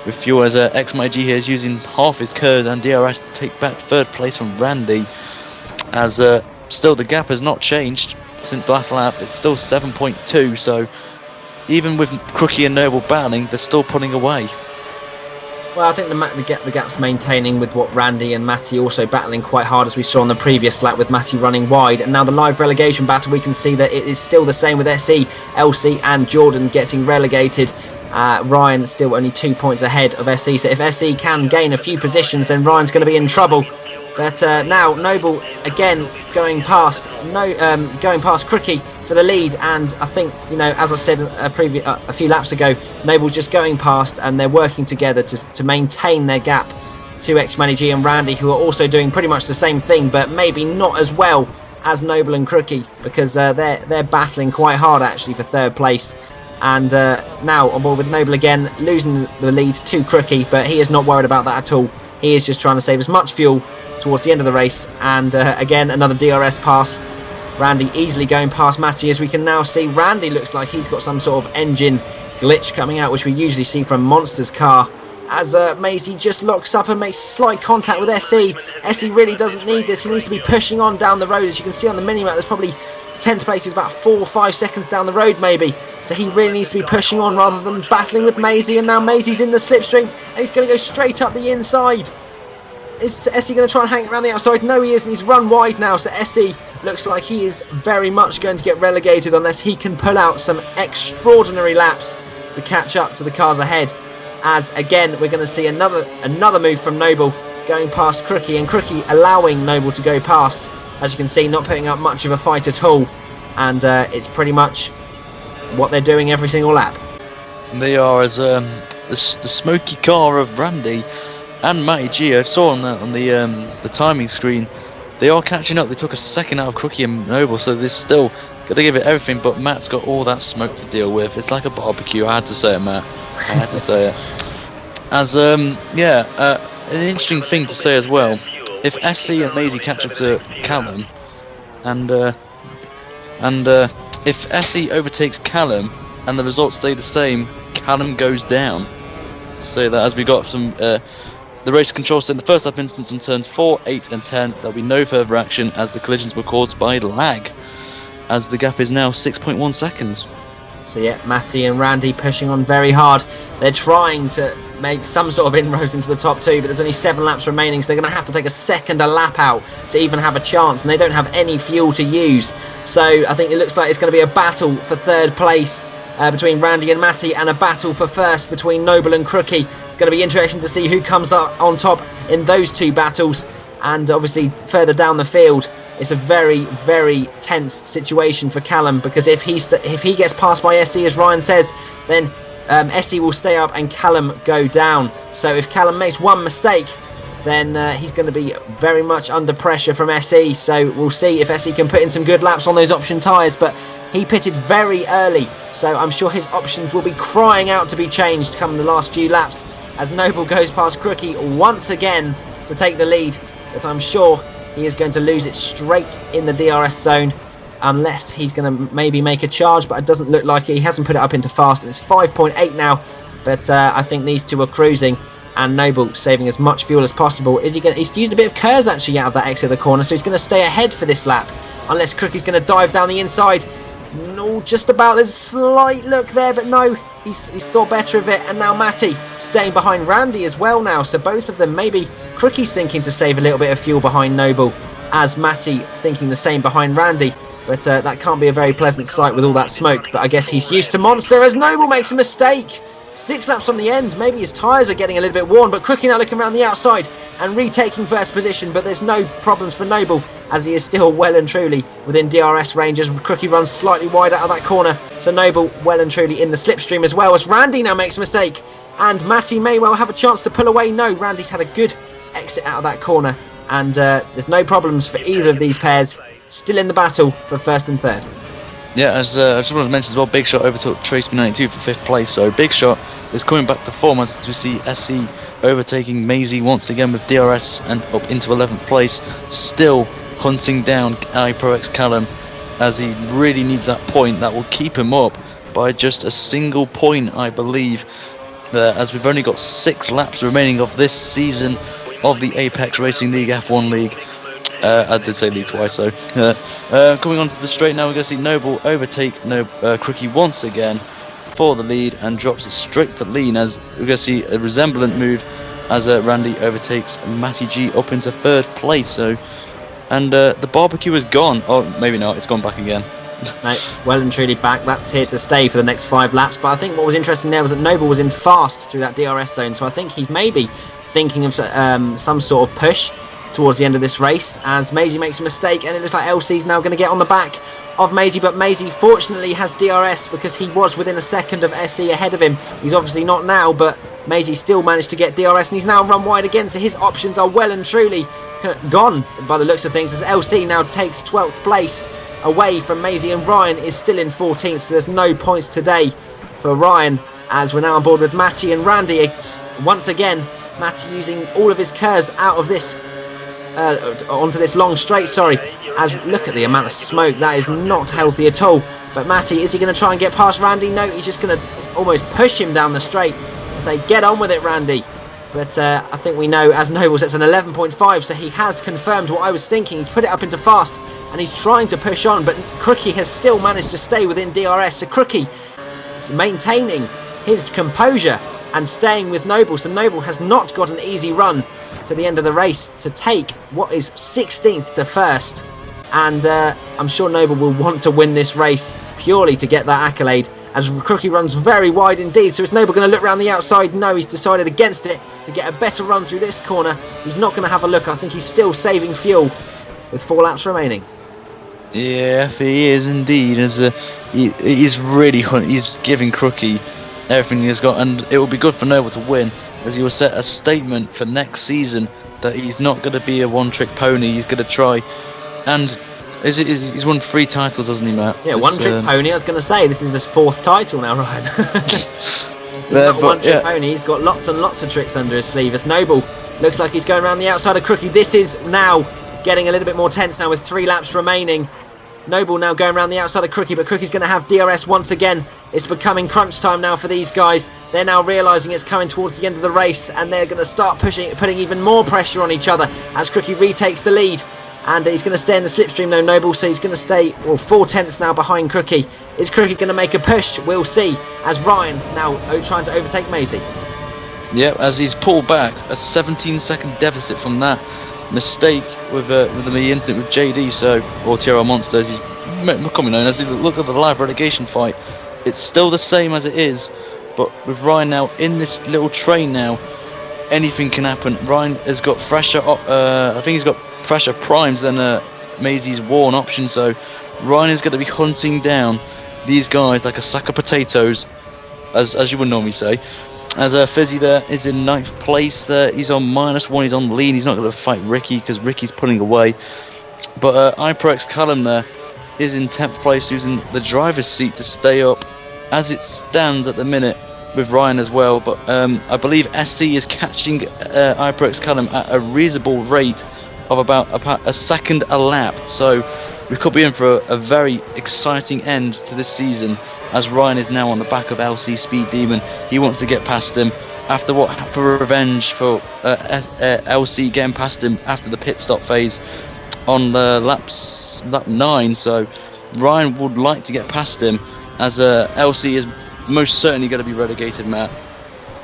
with fuel, as xMattyG here is using half his KERS and DRS to take back third place from Randy, as still the gap has not changed since last lap. It's still 7.2, so even with Crookie and Noble battling, they're still pulling away. Well, I think the gap's maintaining, with what Randy and Matty also battling quite hard, as we saw on the previous lap with Matty running wide. And now the live relegation battle, we can see that it is still the same with SE, LC and Jordan getting relegated. Ryan still only 2 points ahead of SE, so if SE can gain a few positions, then Ryan's going to be in trouble. But now Noble again going past Crookie for the lead, and I think, as I said a few laps ago, Noble's just going past, and they're working together to maintain their gap to xMattyG and Randy, who are also doing pretty much the same thing, but maybe not as well as Noble and Crookie, because they're battling quite hard actually for third place. And now on board with Noble again, losing the lead to Crookie, but he is not worried about that at all. He is just trying to save as much fuel towards the end of the race, and again another DRS pass. Randy easily going past Matty, as we can now see Randy looks like he's got some sort of engine glitch coming out, which we usually see from MoNsTER's car, as Mazy just locks up and makes slight contact with SE. SE really doesn't need this, he needs to be pushing on down the road. As you can see on the minimap, there's probably 10th place is about 4 or 5 seconds down the road maybe, so he really needs to be pushing on rather than battling with Mazy. And now Mazy's in the slipstream, and he's going to go straight up the inside. Is Essie going to try and hang around the outside? No, he isn't. He's run wide now, so Essie looks like he is very much going to get relegated unless he can pull out some extraordinary laps to catch up to the cars ahead. As again, we're going to see another move from Noble going past Crookie, and Crookie allowing Noble to go past. As you can see, not putting up much of a fight at all, and it's pretty much what they're doing every single lap. They are as the smoky car of Randy and MattyG. I saw on the timing screen, they are catching up. They took a second out of Crookie and Noble, so they've still got to give it everything. But Matt's got all that smoke to deal with. It's like a barbecue. I had to say it, Matt. I had to say it. As an interesting thing to say as well. If SC and Mazy catch up to Callum, and if SC overtakes Callum and the results stay the same, Callum goes down. To say that, as we got some the race control set in the first lap instance on turns 4, 8 and 10, there'll be no further action as the collisions were caused by lag, as the gap is now 6.1 seconds. So yeah, Matty and Randy pushing on very hard. They're trying to make some sort of inroads into the top two, but there's only 7 laps remaining, so they're going to have to take a second a lap out to even have a chance, and they don't have any fuel to use. So I think it looks like it's going to be a battle for third place between Randy and Matty, and a battle for first between Noble and Crookie. It's going to be interesting to see who comes up on top in those two battles, and obviously further down the field it's a very, very tense situation for Callum, because if he gets passed by SE, as Ryan says, then SE will stay up and Callum go down. So if Callum makes one mistake, then he's going to be very much under pressure from SE. So we'll see if SE can put in some good laps on those option tyres, but he pitted very early, so I'm sure his options will be crying out to be changed come the last few laps, as Noble goes past Crookie once again to take the lead. But I'm sure he is going to lose it straight in the DRS zone, unless he's going to maybe make a charge, but it doesn't look like it. He hasn't put it up into fast, and it's 5.8 now, but I think these two are cruising, and Noble saving as much fuel as possible. He's used a bit of KERS actually out of that exit of the corner, so he's going to stay ahead for this lap, unless Crookie's going to dive down the inside. No, just about. There's a slight look there, but no, he's thought better of it. And now Matty staying behind Randy as well now, so both of them, maybe Crookie's thinking to save a little bit of fuel behind Noble, as Matty thinking the same behind Randy. But that can't be a very pleasant sight with all that smoke. But I guess he's used to MoNsTeR, as Noble makes a mistake. 6 laps from the end, maybe his tyres are getting a little bit worn, but Crookie now looking around the outside and retaking first position, but there's no problems for Noble, as he is still well and truly within DRS range, as Crookie runs slightly wide out of that corner, so Noble well and truly in the slipstream as well, as Randy now makes a mistake, and Matty may well have a chance to pull away. No, Randy's had a good exit out of that corner, and there's no problems for either of these pairs, still in the battle for first and third. Yeah, as I just wanted to mention as well, Big Shot overtook Trace92 for 5th place, so Big Shot is coming back to form, as we see SC overtaking Mazy once again with DRS and up into 11th place, still hunting down iProX Callum, as he really needs that point that will keep him up by just a single point, I believe, as we've only got 6 laps remaining of this season of the Apex Racing League F1 League. I did say league twice, so coming onto the straight now, we're going to see Noble overtake Crookie once again for the lead and drops it straight for lean, as we're going to see a resemblant move as Randy overtakes MattyG up into 3rd place. So, and the barbecue is gone. Oh, maybe not, it's gone back again. No, it's well and truly back. That's here to stay for the next 5 laps. But I think what was interesting there was that Noble was in fast through that DRS zone, so I think he's maybe thinking of some sort of push towards the end of this race, as Mazy makes a mistake, and it looks like LC's now going to get on the back of Mazy, but Mazy fortunately has DRS, because he was within a second of SE ahead of him. He's obviously not now, but Mazy still managed to get DRS, and he's now run wide again, so his options are well and truly gone by the looks of things, as LC now takes 12th place away from Mazy, and Ryan is still in 14th, so there's no points today for Ryan, as we're now on board with Matty and Randy. It's once again Matty using all of his KERS out of this onto this long straight, as look at the amount of smoke. That is not healthy at all. But Matty, is he going to try and get past Randy? No, he's just going to almost push him down the straight and say, get on with it, Randy. But I think we know, as Noble sets an 11.5, so he has confirmed what I was thinking. He's put it up into fast, and he's trying to push on, but Crookie has still managed to stay within DRS. So Crookie is maintaining his composure and staying with Noble. So Noble has not got an easy run to the end of the race to take what is 16th to 1st. And I'm sure Noble will want to win this race purely to get that accolade, as Crookie runs very wide indeed. So is Noble going to look around the outside? No, he's decided against it to get a better run through this corner. He's not going to have a look. I think he's still saving fuel with 4 laps remaining. Yeah, he is indeed. As he's really he's giving Crookie everything he's got, and it will be good for Noble to win, as he will set a statement for next season that he's not going to be a one-trick pony. He's going to try, and he's won 3 titles, hasn't he, Matt? Yeah, one-trick pony. I was going to say this is his 4th title now, Ryan. He's not a one-trick pony. He's got lots and lots of tricks under his sleeve. As Noble looks like he's going around the outside of Crookie. This is now getting a little bit more tense now with 3 laps remaining. Noble now going around the outside of Crookie, but Crookie's going to have DRS once again. It's becoming crunch time now for these guys. They're now realising it's coming towards the end of the race, and they're going to start putting even more pressure on each other as Crookie retakes the lead. And he's going to stay in the slipstream though, Noble, so he's going to stay 4 tenths now behind Crookie. Is Crookie going to make a push? We'll see, as Ryan now trying to overtake Mazy. Yep, as he's pulled back a 17-second deficit from that mistake with the incident with JD, or TRL MoNsTeR, as he's becoming known. As you look at the live relegation fight, it's still the same as it is, but with Ryan now in this little train now, anything can happen. Ryan has got fresher, I think he's got fresher primes than Mazy's worn option, so Ryan is going to be hunting down these guys like a sack of potatoes, as you would normally say. As Fisi there is in 9th place there. He's on -1, he's on lean. He's not going to fight Ricky because Ricky's pulling away. But ARL X360 there is in 10th place, using the driver's seat to stay up as it stands at the minute, with Ryan as well. But I believe SC is catching ARL X360 at a reasonable rate of about a second a lap. So we could be in for a very exciting end to this season, as Ryan is now on the back of LC Speed Demon. He wants to get past him after revenge for LC getting past him after the pit stop phase on the lap 9. So Ryan would like to get past him, as LC is most certainly going to be relegated, Matt.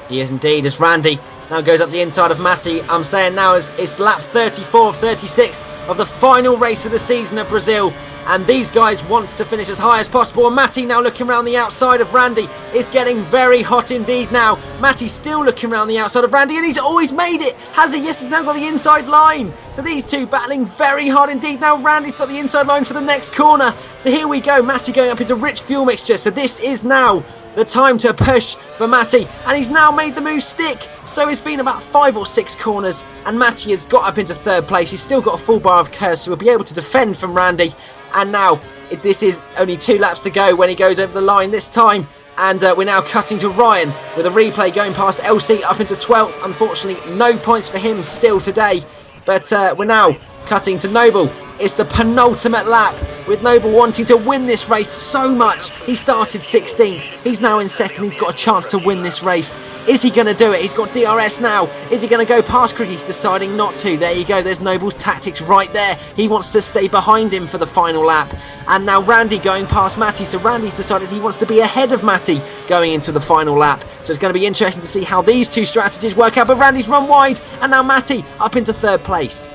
He is indeed, as Randy now goes up the inside of Matty. I'm saying now it's lap 34 of 36 of the final race of the season at Brazil, and these guys want to finish as high as possible. And Matty now looking around the outside of Randy. Is getting very hot indeed now. Matty still looking around the outside of Randy, and he's always made it, has he? Yes, he's now got the inside line. So these two battling very hard indeed. Now Randy's got the inside line for the next corner. So here we go, Matty going up into rich fuel mixture. So this is now the time to push for Matty, and he's now made the move stick. So it's been about 5 or 6 corners, and Matty has got up into 3rd place. He's still got a full bar of curse, so he'll be able to defend from Randy. And now this is only 2 laps to go when he goes over the line this time. And we're now cutting to Ryan with a replay going past LC up into 12th. Unfortunately, no points for him still today. But we're now cutting to Noble. It's the penultimate lap, with Noble wanting to win this race so much. He started 16th. He's now in 2nd. He's got a chance to win this race. Is he going to do it? He's got DRS now. Is he going to go past Crookie? He's deciding not to. There you go. There's Noble's tactics right there. He wants to stay behind him for the final lap. And now Randy going past Matty. So Randy's decided he wants to be ahead of Matty going into the final lap. So it's going to be interesting to see how these two strategies work out. But Randy's run wide, and now Matty up into 3rd place.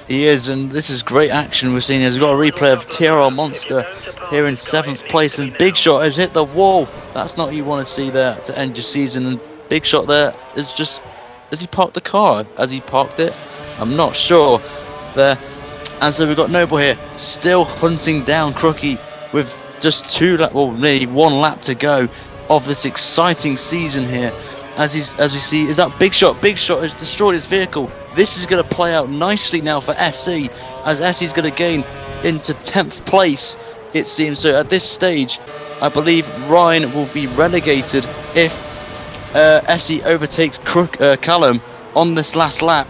He is, and this is great action we're seeing. He's got a replay of TRL MoNsTeR here in 7th place, and Big Shot has hit the wall. That's not what you want to see there to end your season. And Big Shot there is just, has he parked the car? Has he parked it? I'm not sure there. And so we've got Noble here still hunting down Crookie with just nearly 1 lap to go of this exciting season here. As we see, is that Big Shot? Big Shot has destroyed his vehicle. This is going to play out nicely now for SC, as SC is going to gain into 10th place, it seems. So at this stage, I believe Ryan will be relegated if SC overtakes Callum on this last lap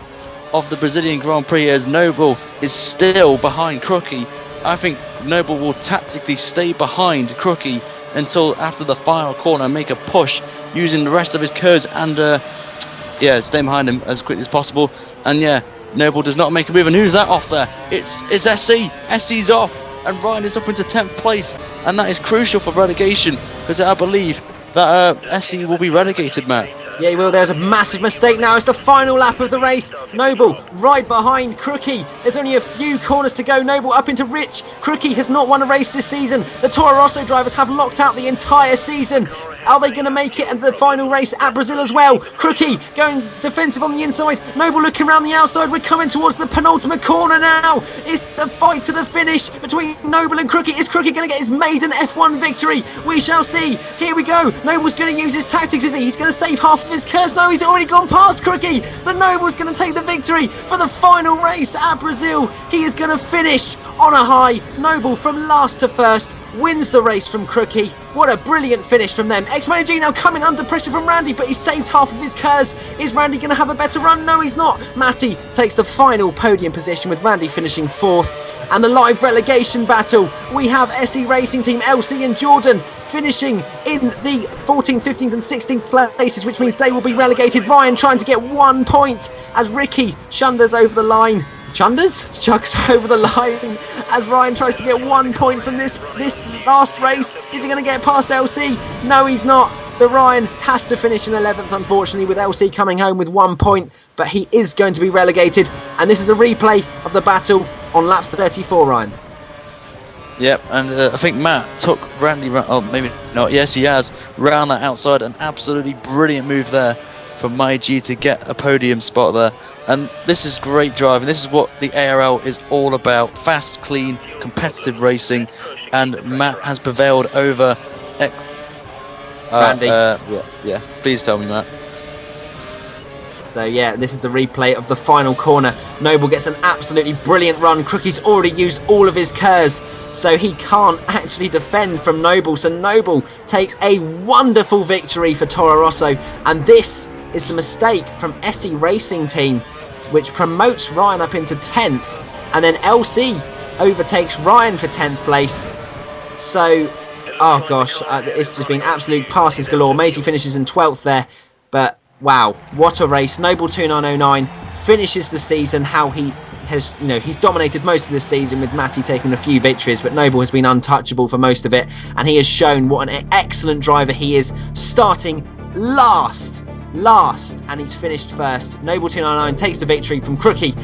of the Brazilian Grand Prix, as Noble is still behind Crookie. I think Noble will tactically stay behind Crookie until after the final corner and make a push using the rest of his curves and stay behind him as quickly as possible. And yeah, Noble does not make a move, and who's that off there? It's SC. SC's off, and Ryan is up into 10th place, and that is crucial for relegation, because I believe that SC will be relegated, Matt. Yeah, he will. There's a massive mistake now. It's the final lap of the race. Noble right behind Crookie. There's only a few corners to go. Noble up into Rich. Crookie has not won a race this season. The Toro Rosso drivers have locked out the entire season. Are they going to make it at the final race at Brazil as well? Crookie going defensive on the inside. Noble looking around the outside. We're coming towards the penultimate corner now. It's a fight to the finish between Noble and Crookie. Is Crookie going to get his maiden F1 victory? We shall see. Here we go. Noble's going to use his tactics, is he? He's going to save half of his curse. No, he's already gone past Crookie. So Noble's going to take the victory for the final race at Brazil. He is going to finish on a high. Noble from last to first wins the race from Crookie. What a brilliant finish from them. xMattyG now coming under pressure from Randy, but he saved half of his curse. Is Randy going to have a better run? No, he's not. Matty takes the final podium position with Randy finishing 4th. And the live relegation battle, we have SE Racing Team, LC and Jordan finishing in the 14th, 15th and 16th places, which means they will be relegated. Ryan trying to get 1 point as Ricky shunders over the line. Chucks over the line as Ryan tries to get 1 point from this last race. Is he going to get past LC? No, he's not. So Ryan has to finish in 11th, unfortunately, with LC coming home with 1 point. But he is going to be relegated. And this is a replay of the battle on lap 34, Ryan. Yep, and I think Matt took Randy, oh maybe not, yes he has, round that outside. An absolutely brilliant move there for MyG to get a podium spot there. And this is great driving. This is what the ARL is all about. Fast, clean, competitive racing. And Matt has prevailed over Randy. Yeah, please tell me, Matt. So yeah, this is the replay of the final corner. Noble gets an absolutely brilliant run. Crookie's already used all of his curse, so he can't actually defend from Noble. So Noble takes a wonderful victory for Toro Rosso. And this is the mistake from SE Racing Team, which promotes Ryan up into 10th. And then LC overtakes Ryan for 10th place. So, oh gosh, it's just been absolute passes galore. Mazy finishes in 12th there. But wow, what a race. Noble 2909 finishes the season how he has, he's dominated most of the season with Matty taking a few victories, but Noble has been untouchable for most of it, and he has shown what an excellent driver he is, starting last, and he's finished first. Noble 299 takes the victory from Crookie,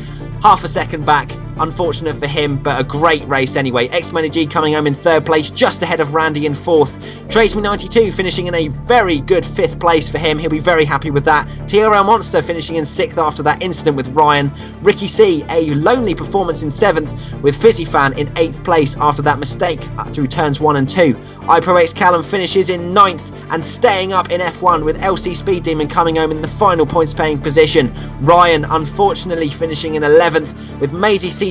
half a second back. Unfortunate for him, but a great race anyway. xMattyG coming home in 3rd place, just ahead of Randy in 4th. Traceman92 finishing in a very good 5th place for him. He'll be very happy with that. TRL MoNsTeR finishing in 6th after that incident with Ryan. Ricky C, a lonely performance in 7th, with Fisi Fan in 8th place after that mistake through turns 1 and 2. iPro Callum finishes in 9th and staying up in F1 with LC Speed Demon coming home in the final points paying position. Ryan unfortunately finishing in 11th, with Mazy CZ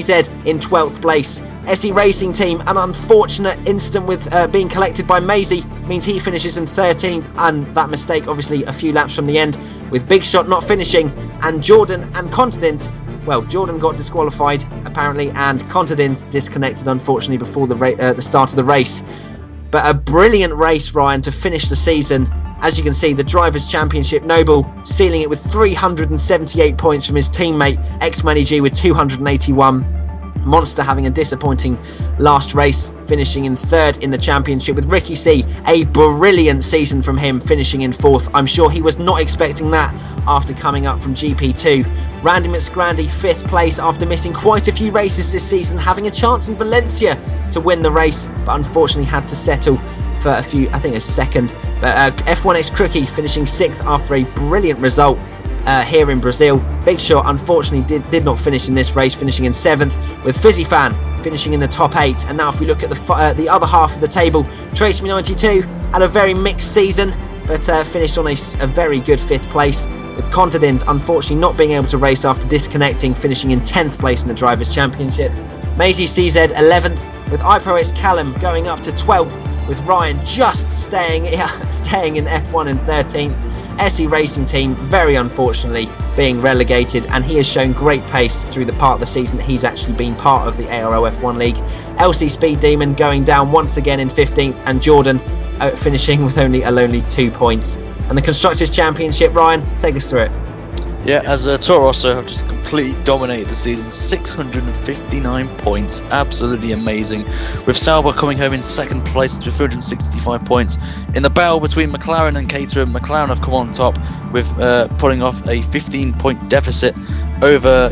in 12th place. SE Racing Team, an unfortunate incident with being collected by Mazy means he finishes in 13th, and that mistake obviously a few laps from the end, with Big Shot not finishing. And Jordan and Contadins, well, Jordan got disqualified apparently, and Contadins disconnected unfortunately before the start of the race. But a brilliant race, Ryan, to finish the season. As you can see, the Drivers' Championship, Noble sealing it with 378 points from his teammate, xMattyG with 281. MoNsTeR having a disappointing last race, finishing in 3rd in the championship, with Ricky C, a brilliant season from him, finishing in 4th. I'm sure he was not expecting that after coming up from GP2. Randy McScrandy 5th place after missing quite a few races this season, having a chance in Valencia to win the race, but unfortunately had to settle for a few, I think a second. But F1 X360 finishing 6th after a brilliant result here in Brazil. Big Shot unfortunately did not finish in this race, finishing in 7th, with Fizzy Fan finishing in the top 8. And now if we look at the other half of the table, Traceman92 had a very mixed season, but finished on a very good 5th place, with Contadins unfortunately not being able to race after disconnecting, finishing in 10th place in the Drivers' Championship. Mazy CZ 11th, with iPro Callum going up to 12th, with Ryan just staying in F1 in 13th. SE Racing Team, very unfortunately, being relegated, and he has shown great pace through the part of the season that he's actually been part of the ARL F1 League. LC Speed Demon going down once again in 15th, and Jordan finishing with only a lonely 2 points. And the Constructors' Championship, Ryan, take us through it. Yeah, as Toro Rosso have just completely dominated the season, 659 points, absolutely amazing. With Sauber coming home in 2nd place with 365 points. In the battle between McLaren and Caterham, McLaren have come on top with pulling off a 15-point deficit over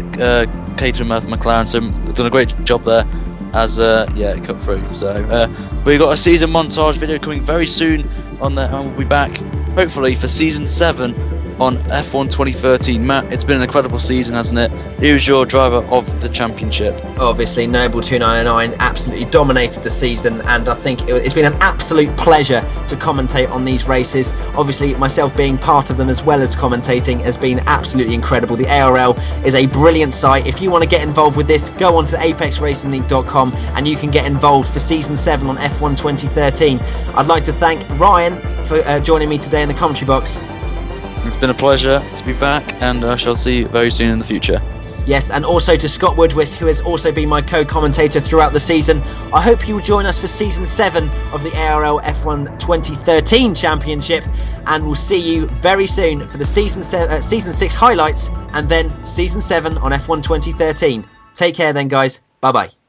Caterham McLaren. So done a great job there as cut through. So we've got a season montage video coming very soon on there, and we'll be back hopefully for season 7 on F1 2013. Matt, it's been an incredible season, hasn't it? Who's your driver of the championship? Obviously, Noble 299 absolutely dominated the season, and I think it's been an absolute pleasure to commentate on these races. Obviously, myself being part of them as well as commentating has been absolutely incredible. The ARL is a brilliant site. If you want to get involved with this, go on to the apexracingleague.com and you can get involved for season 7 on F1 2013. I'd like to thank Ryan for joining me today in the commentary box. It's been a pleasure to be back, and I shall see you very soon in the future. Yes, and also to Scott Woodwis, who has also been my co-commentator throughout the season. I hope you will join us for Season 7 of the ARL F1 2013 Championship, and we'll see you very soon for the Season 6 highlights, and then Season 7 on F1 2013. Take care then, guys. Bye-bye.